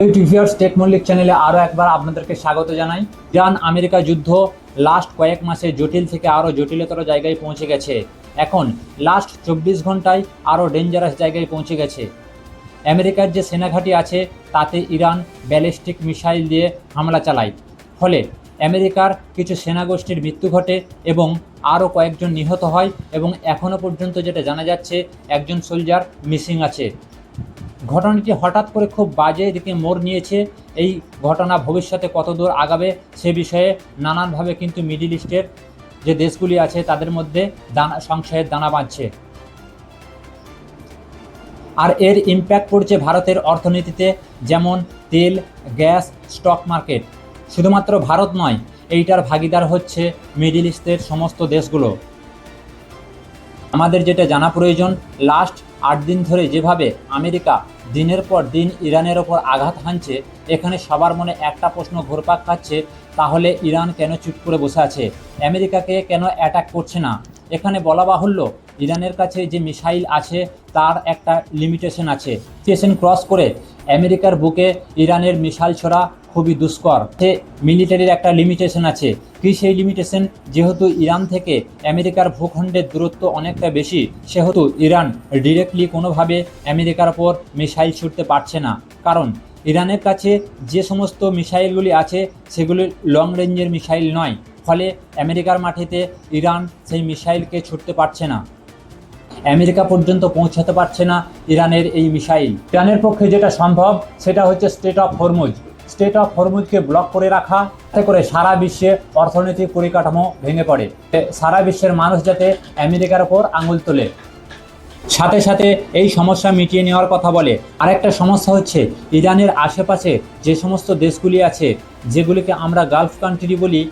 টিভিআরস take Mallick চ্যানেলে আরও একবার আপনাদেরকে স্বাগত জানাই। ইরান আমেরিকা যুদ্ধ লাস্ট কয়েক মাসে জটিল থেকে আরও জটিলতর জায়গায় পৌঁছে গেছে। এখন লাস্ট 24 ঘন্টায় আরও ডেঞ্জারাস জায়গায় পৌঁছে গেছে। আমেরিকার যে সেনাঘাঁটি আছে তাতে ইরান ব্যালিস্টিক মিসাইল দিয়ে হামলা চালায়, ফলে আমেরিকার কিছু সেনাগোষ্ঠীর মৃত্যু ঘটে এবং আরও কয়েকজন নিহত হয় এবং এখনও পর্যন্ত যেটা জানা যাচ্ছে একজন সোলজার মিসিং আছে। ঘটনাটি হঠাৎ করে খুব বাজে দিকে মোড় নিয়েছে। এই ঘটনা ভবিষ্যতে কতদূর আগাবে সে বিষয়ে নানানভাবে কিন্তু মিডল ইস্টের যে দেশগুলি আছে তাদের মধ্যে সংশয়ের দানা বাঁধছে। আর এর ইম্প্যাক্ট পড়ছে ভারতের অর্থনীতিতে, যেমন তেল, গ্যাস, স্টক মার্কেট। শুধুমাত্র ভারত নয়, এইটার ভাগিদার হচ্ছে মিডল ইস্টের সমস্ত দেশগুলো। আমাদের যেটা জানা প্রয়োজন, লাস্ট 8 দিন ধরে যেভাবে আমেরিকা দিনের পর দিন ইরানের ওপর আঘাত হানছে, এখানে সবার মনে একটা প্রশ্ন ঘুরপাক খাচ্ছে, তাহলে ইরান কেন চুপ করে বসে আছে, আমেরিকাকে কেন অ্যাটাক করছে না? এখানে বলা বাহুল্য, ইরানের কাছে যে মিসাইল আছে তার একটা লিমিটেশন আছে। লিমিটেশন ক্রস করে আমেরিকার বুকে ইরানের মিসাইল ছোড়া খুবই দুষ্কর। সে মিলিটারির একটা লিমিটেশন আছে। কি সেই লিমিটেশন? যেহেতু ইরান থেকে আমেরিকার ভূখণ্ডের দূরত্ব অনেকটা বেশি, সেহেতু ইরান ডিরেক্টলি কোনোভাবে আমেরিকার ওপর মিসাইল ছুটতে পারছে না। কারণ ইরানের কাছে যে সমস্ত মিসাইলগুলি আছে সেগুলি লং রেঞ্জের মিসাইল নয়, ফলে আমেরিকার মাটিতে ইরান সেই মিসাইলকে ছুটতে পারছে না, আমেরিকা পর্যন্ত পৌঁছাতে পারছে না ইরানের এই মিসাইল। ইরানের পক্ষে যেটা সম্ভব সেটা হচ্ছে strait of Hormuz. Strait of হরমুজকে ব্লক করে রাখা, যাতে করে সারা বিশ্বে অর্থনৈতিক পরিকাঠামো ভেঙে পড়ে, সারা বিশ্বের মানুষ যাতে আমেরিকার ওপর আঙুল তোলে। সাথে সাথে এই সমস্যা মিটিয়ে নেওয়ার কথা বলে। আরেকটা সমস্যা হচ্ছে ইরানের আশেপাশে যে সমস্ত দেশগুলি আছে, যেগুলিকে আমরা গালফ কান্ট্রি বলি,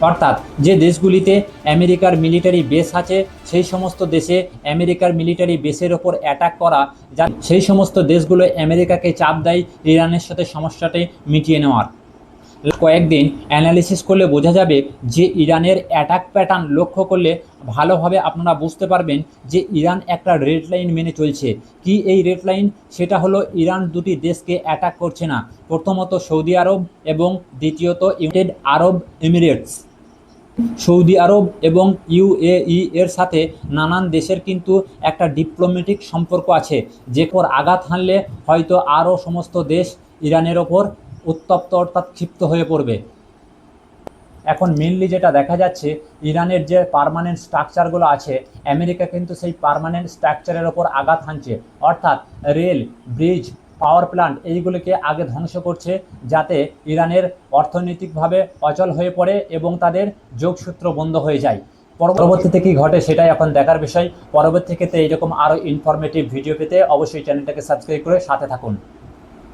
অর্থাৎ যে দেশগুলিতে আমেরিকার মিলিটারি বেস আছে, সেই সমস্ত দেশে আমেরিকার মিলিটারি বেসের ওপর অ্যাটাক করা, যা সেই সমস্ত দেশগুলো আমেরিকাকে চাপ দেয় ইরানের সাথে সমস্যাটি মিটিয়ে নেওয়ার। কয়েকদিন অ্যানালিসিস করলে বোঝা যাবে যে ইরানের অ্যাটাক প্যাটার্ন লক্ষ্য করলে ভালোভাবে আপনারা বুঝতে পারবেন যে ইরান একটা রেড লাইন মেনে চলছে। কি এই রেড লাইন? সেটা হলো ইরান দুটি দেশকে অ্যাটাক করছে না, প্রথমত সৌদি আরব এবং দ্বিতীয়ত ইউনাইটেড আরব এমিরেটস। সৌদি আরব এবং ইউএই এর সাথে নানান দেশের কিন্তু একটা ডিপ্লোম্যাটিক সম্পর্ক আছে, যে পর আঘাত হানলে হয়তো আরও সমস্ত দেশ ইরানের ওপর উত্তপ্ত অর্থাৎ ক্ষিপ্ত হয়ে পড়বে। এখন মেনলি যেটা দেখা যাচ্ছে, ইরানের যে পার্মানেন্ট স্ট্রাকচারগুলো আছে, আমেরিকা কিন্তু সেই পার্মানেন্ট স্ট্রাকচারের ওপর আঘাত হানছে, অর্থাৎ রেল, ব্রিজ, পাওয়ার প্ল্যান্ট এইগুলিকে আগে ধ্বংস করছে, যাতে ইরানের অর্থনৈতিকভাবে অচল হয়ে পড়ে এবং তাদের যোগসূত্র বন্ধ হয়ে যায়। পরবর্তীতে কী ঘটে সেটাই এখন দেখার বিষয়। পরবর্তী ক্ষেত্রে এইরকম আরও ইনফরমেটিভ ভিডিও পেতে অবশ্যই চ্যানেলটাকে সাবস্ক্রাইব করে সাথে থাকুন।